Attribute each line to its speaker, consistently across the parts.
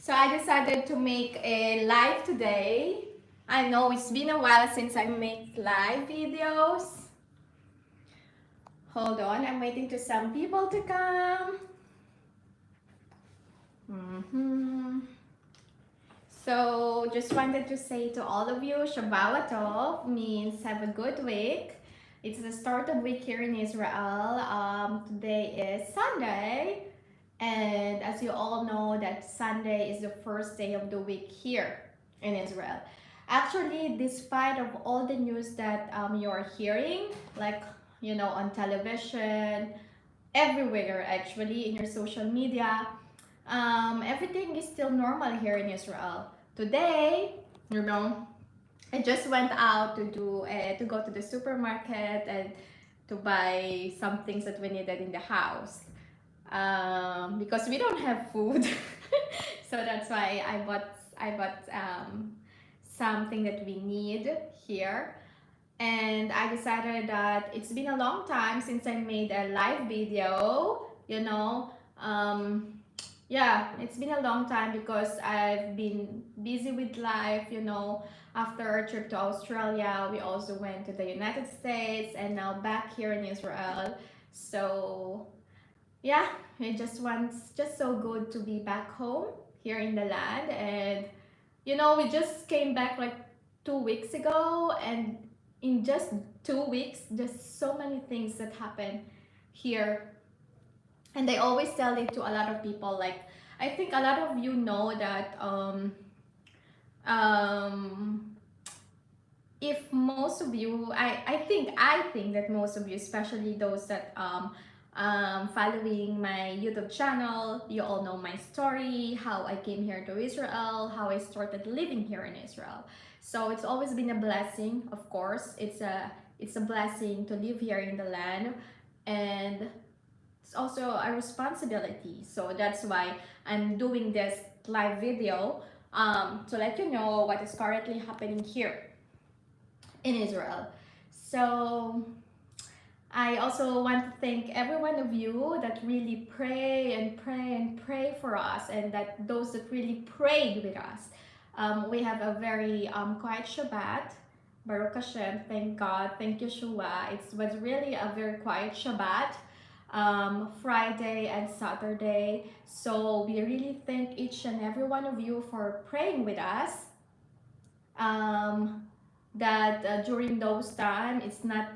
Speaker 1: So I decided to make a live today. I know it's been a while since I make live videos. Hold on, I'm waiting to some people to come. So just wanted to say to all of you, Shabbat Tov means have a good week. It's the start of week here in Israel. Today is Sunday. And as you all know, that Sunday is the first day of the week here in Israel. Actually, despite of all the news that you're hearing, like on television, everywhere actually in your social media, everything is still normal here in Israel. Today, I just went out to go to the supermarket and to buy some things that we needed in the house because we don't have food. So that's why I bought something that we need here. And I decided that it's been a long time since I made a live video. Yeah, it's been a long time because I've been busy with life. After our trip to Australia, we also went to the United States and now back here in Israel. So yeah, just so good to be back home here in the land. And we just came back like 2 weeks ago, and in just 2 weeks just so many things that happen here. And I always tell it to a lot of people, like I think a lot of you know that um if most of you, I think that most of you, especially those that following my YouTube channel, you all know my story, how I came here to Israel, how I started living here in Israel. So it's always been a blessing. Of course, it's a blessing to live here in the land, and it's also a responsibility. So that's why I'm doing this live video, to let you know what is currently happening here in Israel. So I also want to thank every one of you that really pray and pray and pray for us, and that those that really prayed with us. We have a very quiet Shabbat. Baruch Hashem, thank God, thank Yeshua. It was really a very quiet Shabbat, Friday and Saturday. So we really thank each and every one of you for praying with us. That during those time it's not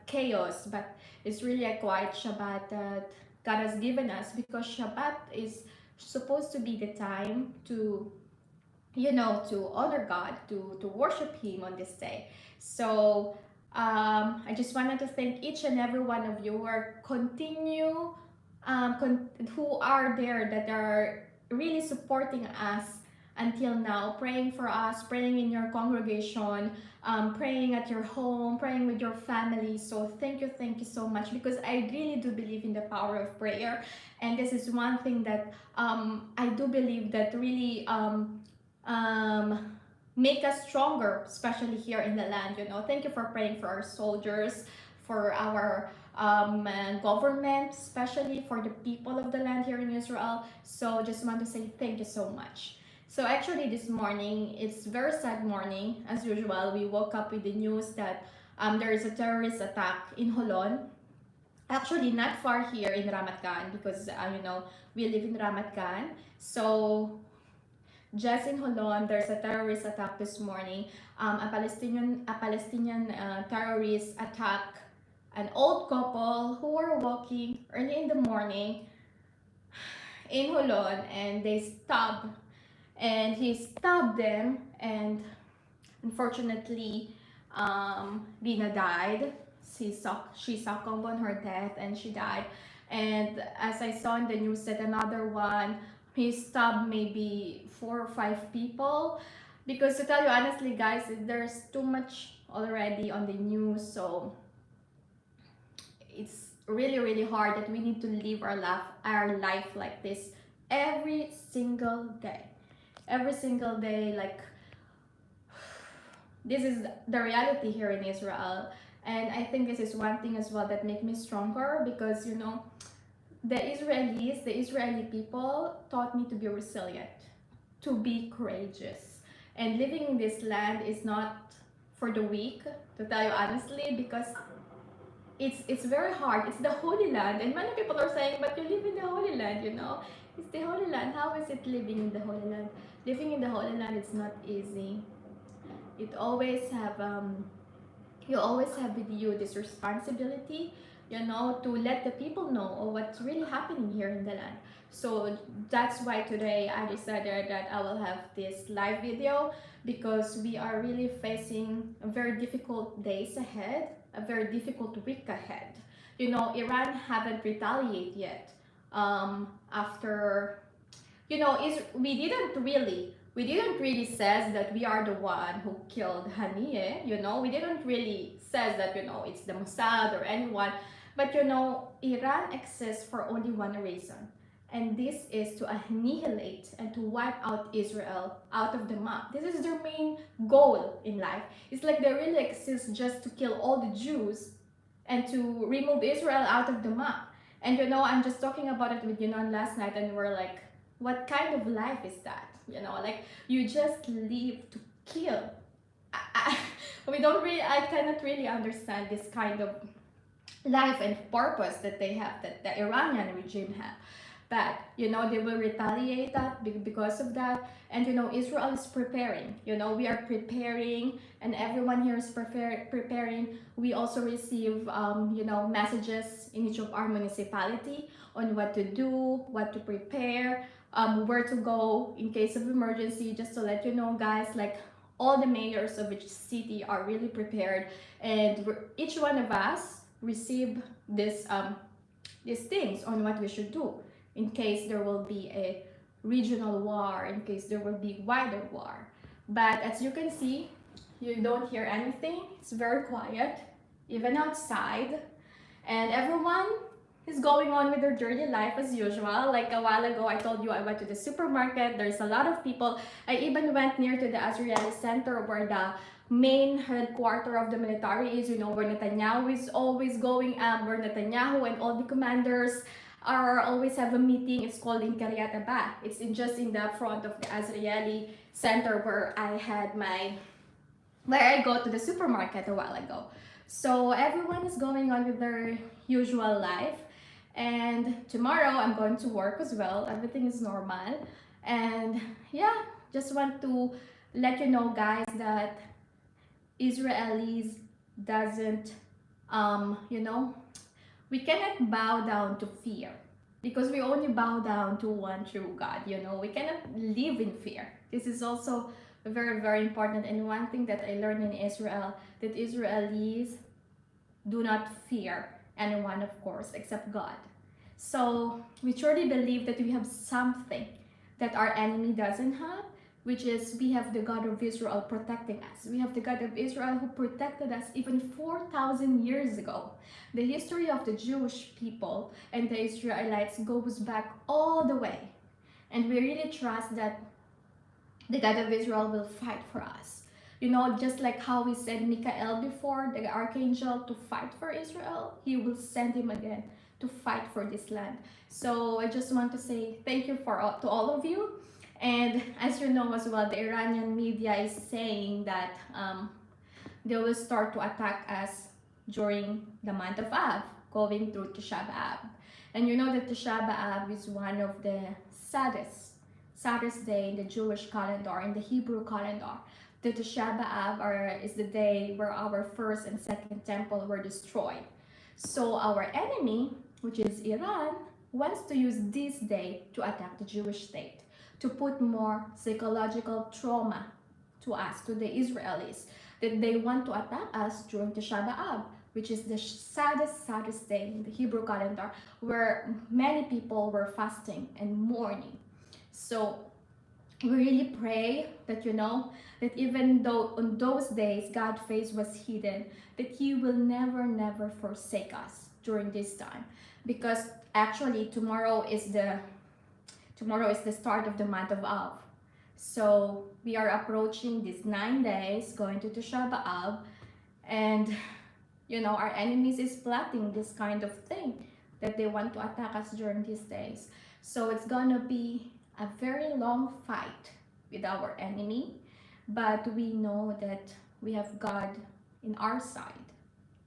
Speaker 1: chaos, but it's really a quiet Shabbat that God has given us, because Shabbat is supposed to be the time to honor God, to worship Him on this day. So I just wanted to thank each and every one of you who are there, that are really supporting us until now, praying for us, praying in your congregation, praying at your home, praying with your family. So thank you so much, because I really do believe in the power of prayer. And this is one thing that I do believe that really make us stronger, especially here in the land. Thank you for praying for our soldiers, for our government, especially for the people of the land here in Israel. So just want to say thank you so much. So actually this morning, it's very sad morning. As usual, we woke up with the news that there is a terrorist attack in Holon. Actually, not far here in Ramat Gan, because we live in Ramat Gan. So just in Holon, there's a terrorist attack this morning. A Palestinian terrorist attack an old couple who were walking early in the morning in Holon, and he stabbed them, and unfortunately, Lina died. She succumbed on her death, and she died. And as I saw in the news that another one, he stabbed maybe 4 or 5 people. Because to tell you honestly, guys, there's too much already on the news, so it's really hard that we need to live our life like this every single day. Like, this is the reality here in Israel. And I think this is one thing as well that make me stronger, because the Israeli people taught me to be resilient, to be courageous. And living in this land is not for the weak, to tell you honestly, because it's very hard. It's the Holy Land, and many people are saying, "But you live in the Holy Land, you know." It's the Holy Land. How is it living in the Holy Land? Living in the Holy Land is not easy. It always have you always have with you this responsibility, you know, to let the people know of what's really happening here in the land. So that's why today I decided that I will have this live video, because we are really facing a very difficult days ahead, a very difficult week ahead. You know, Iran haven't retaliated yet. After, you know, is we didn't really says that we are the one who killed Haniyeh, you know. We didn't really says that, you know, it's the Mossad or anyone. But, you know, Iran exists for only one reason. And this is to annihilate and to wipe out Israel out of the map. This is their main goal in life. It's like they really exist just to kill all the Jews and to remove Israel out of the map. And, you know, I'm just talking about it with Yunan last night, and we're like, what kind of life is that? You know, like, you just live to kill. I cannot really understand this kind of life and purpose that they have, that the Iranian regime have. But, you know, they will retaliate that because of that. And, you know, Israel is preparing. You know, we are preparing, and everyone here is preparing. We also receive, you know, messages in each of our municipality on what to do, what to prepare, where to go in case of emergency. Just to let you know, guys, like, all the mayors of each city are really prepared, and each one of us receive these things on what we should do in case there will be a regional war, in case there will be wider war. But as you can see, you don't hear anything. It's very quiet, even outside, and everyone is going on with their daily life as usual. Like a while ago, I told you I went to the supermarket. There's a lot of people. I even went near to the Azrieli Center, where the main headquarters of the military is, you know, where Netanyahu is always going, where Netanyahu and all the commanders are always have a meeting. It's called in Kiryat Arba. It's just in the front of the Azrieli Center, where I go to the supermarket a while ago. So everyone is going on with their usual life, and tomorrow I'm going to work as well. Everything is normal. And yeah, just want to let you know, guys, that Israelis doesn't, you know, we cannot bow down to fear, because we only bow down to one true God. You know, we cannot live in fear. This is also very, very important. And one thing that I learned in Israel, that Israelis do not fear anyone, of course, except God. So we truly believe that we have something that our enemy doesn't have, which is we have the God of Israel protecting us. We have the God of Israel who protected us even 4,000 years ago. The history of the Jewish people and the Israelites goes back all the way. And we really trust that the God of Israel will fight for us. You know, just like how we sent Michael before, the archangel, to fight for Israel, he will send him again to fight for this land. So I just want to say thank you to all of you. And as you know as well, the Iranian media is saying that they will start to attack us during the month of Av, going through Tisha B'Av. And you know that Tisha B'Av is one of the saddest day in the Jewish calendar, in the Hebrew calendar. The Tisha B'Av is the day where our first and second temple were destroyed. So our enemy, which is Iran, wants to use this day to attack the Jewish state, to put more psychological trauma to us, to the Israelis, that they want to attack us during Tisha B'Av, which is the saddest day in the Hebrew calendar, where many people were fasting and mourning. So we really pray that, you know, that even though on those days God's face was hidden, that He will never forsake us during this time. Because actually tomorrow is the start of the month of Av. So we are approaching these 9 days, going to Tisha B'Av, and you know, our enemies is plotting this kind of thing, that they want to attack us during these days. So it's gonna be a very long fight with our enemy, but we know that we have God in our side.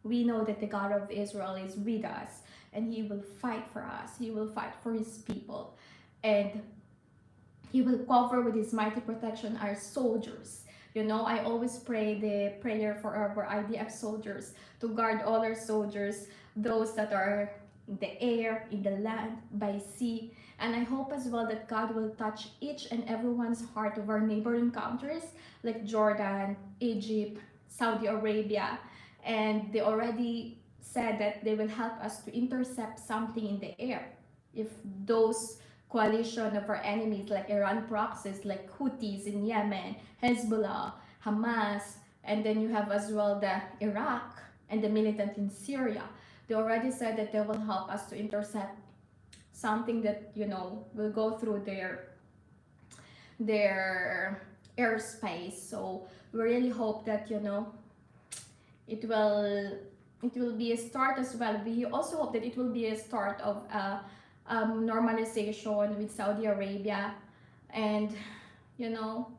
Speaker 1: We know that the God of Israel is with us, and He will fight for us. He will fight for His people, and He will cover with His mighty protection our soldiers. You know, I always pray the prayer for our IDF soldiers to guard all our soldiers, those that are in the air, in the land, by sea. And I hope as well that God will touch each and everyone's heart of our neighboring countries like Jordan, Egypt, Saudi Arabia. And they already said that they will help us to intercept something in the air. If those coalition of our enemies like Iran proxies like Houthis in Yemen, Hezbollah, Hamas, and then you have as well the Iraq and the militant in Syria. They already said that they will help us to intercept something that, you know, will go through their airspace. So we really hope that, you know, it will be a start as well. We also hope that it will be a start of normalization with Saudi Arabia. And, you know,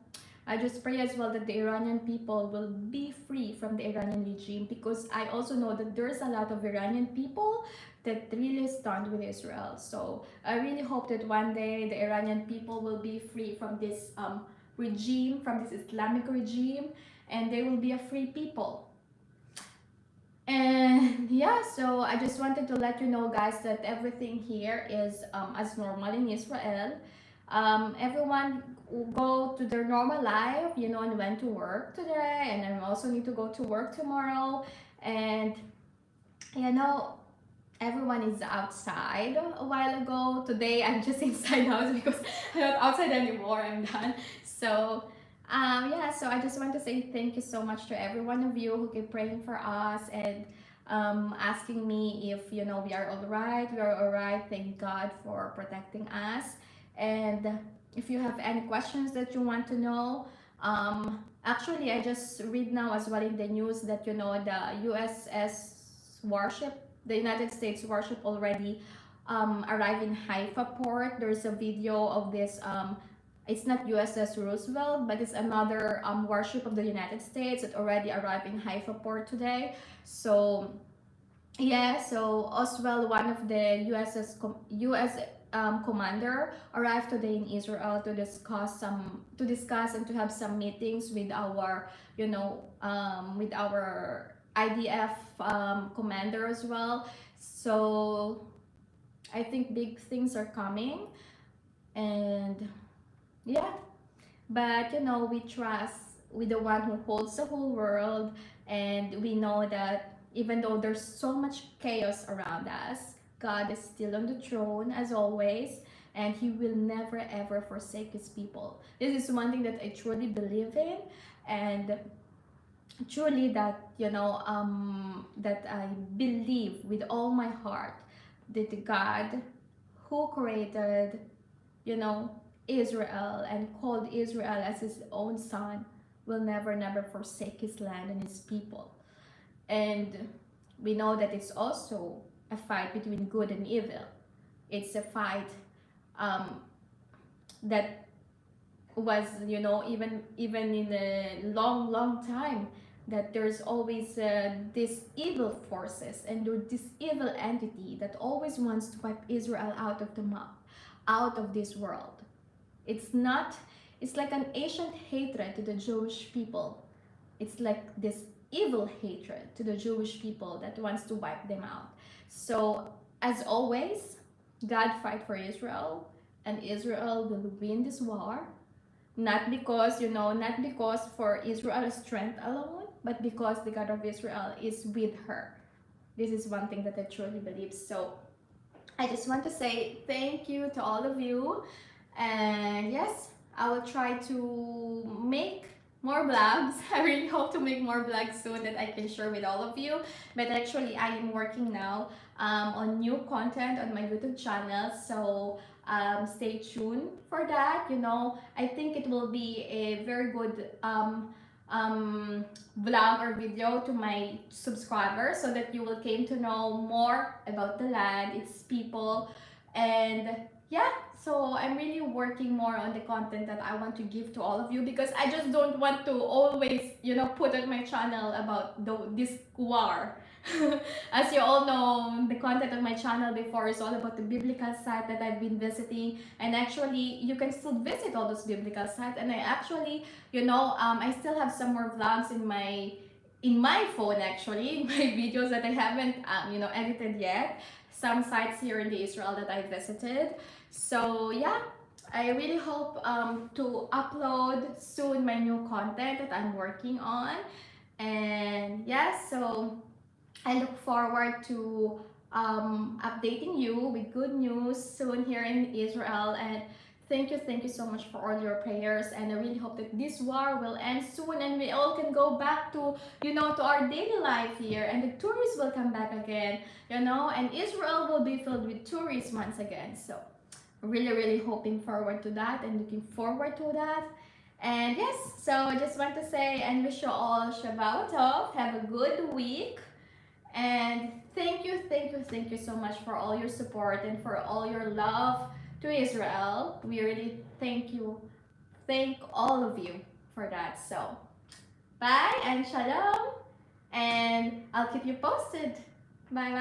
Speaker 1: I just pray as well that the Iranian people will be free from the Iranian regime, because I also know that there's a lot of Iranian people that really stand with Israel. So I really hope that one day the Iranian people will be free from this regime, from this Islamic regime, and they will be a free people. And yeah, so I just wanted to let you know, guys, that everything here is as normal in Israel. Everyone go to their normal life, you know, and went to work today, and I also need to go to work tomorrow. And you know, everyone is outside a while ago. Today I'm just inside house because I'm not outside anymore. I'm done. So yeah, so I just want to say thank you so much to every one of you who keep praying for us and asking me if, you know, we are all right. We are all right. Thank God for protecting us. And if you have any questions that you want to know, actually I just read now as well in the news that, you know, the USS warship, the United States warship, already arrived in Haifa port. There's a video of this. It's not USS Roosevelt, but it's another warship of the United States that already arrived in Haifa port today. So yeah, so as well, one of the US commander arrived today in Israel to discuss and to have some meetings with our, you know, with our IDF commander as well. So I think big things are coming, and yeah, but you know, we trust with the one who holds the whole world, and we know that even though there's so much chaos around us, God is still on the throne as always, and He will never ever forsake His people. This is one thing that I truly believe in, and truly that, you know, that I believe with all my heart that God who created, you know, Israel and called Israel as His own son will never never forsake His land and His people. And we know that it's also a fight between good and evil. It's a fight that was, you know, even in a long time, that there's always this evil forces and this evil entity that always wants to wipe Israel out of the map, out of this world. It's like an ancient hatred to the Jewish people. It's like this evil hatred to the Jewish people that wants to wipe them out. So as always, God fight for Israel, and Israel will win this war. Not because, you know, not because for Israel's strength alone, but because the God of Israel is with her. This is one thing that I truly believe. So I just want to say thank you to all of you. And yes, I will try to make more vlogs. I really hope to make more vlogs soon that I can share with all of you. But actually, I am working now on new content on my YouTube channel. So stay tuned for that. You know, I think it will be a very good vlog or video to my subscribers so that you will came to know more about the land, its people, and yeah. So I'm really working more on the content that I want to give to all of you, because I just don't want to always, put on my channel about this war. As you all know, the content of my channel before is all about the biblical site that I've been visiting, and actually you can still visit all those biblical sites. And I actually, I still have some more vlogs in my phone, actually, in my videos that I haven't edited yet. Some sites here in the Israel that I visited. So yeah, I really hope to upload soon my new content that I'm working on. And yeah, so I look forward to updating you with good news soon here in Israel. And thank you so much for all your prayers. And I really hope that this war will end soon and we all can go back to, to our daily life here. And the tourists will come back again, and Israel will be filled with tourists once again. So really, really hoping forward to that and looking forward to that. And yes, so I just want to say and wish you all Shabbat Tov. Have a good week. And thank you so much for all your support and for all your love to Israel. We really thank all of you for that. So, bye and shalom, and I'll keep you posted. Bye bye.